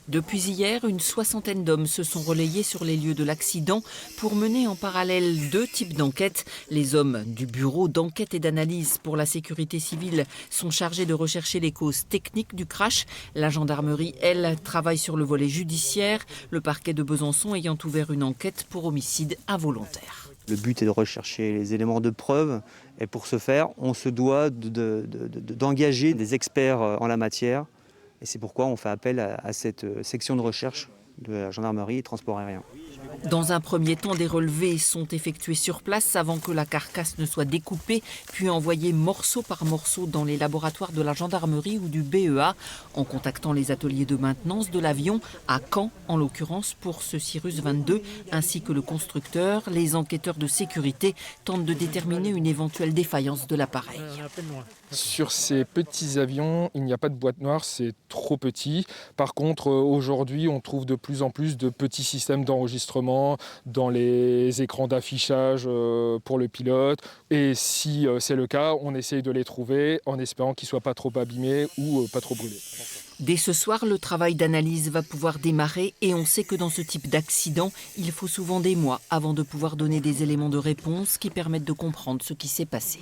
Depuis hier, une soixantaine d'hommes se sont relayés sur les lieux de l'accident pour mener en parallèle deux types d'enquêtes. Les hommes du bureau d'enquête et d'analyse pour la sécurité civile sont chargés de rechercher les causes techniques du crash. La gendarmerie, elle, travaille sur le volet judiciaire, le parquet de Besançon ayant ouvert une enquête pour homicide involontaire. Le but est de rechercher les éléments de preuve et pour ce faire, on se doit d'engager des experts en la matière. Et c'est pourquoi on fait appel à cette section de recherche de la gendarmerie et transport aérien. Dans un premier temps, des relevés sont effectués sur place avant que la carcasse ne soit découpée, puis envoyée morceau par morceau dans les laboratoires de la gendarmerie ou du BEA, en contactant les ateliers de maintenance de l'avion, à Caen en l'occurrence pour ce Cirrus 22, ainsi que le constructeur. Les enquêteurs de sécurité tentent de déterminer une éventuelle défaillance de l'appareil. Sur ces petits avions, il n'y a pas de boîte noire, c'est trop petit. Par contre, aujourd'hui, on trouve de plus en plus de petits systèmes d'enregistrement dans les écrans d'affichage pour le pilote. Et si c'est le cas, on essaye de les trouver en espérant qu'ils ne soient pas trop abîmés ou pas trop brûlés. Dès ce soir, le travail d'analyse va pouvoir démarrer et on sait que dans ce type d'accident, il faut souvent des mois avant de pouvoir donner des éléments de réponse qui permettent de comprendre ce qui s'est passé.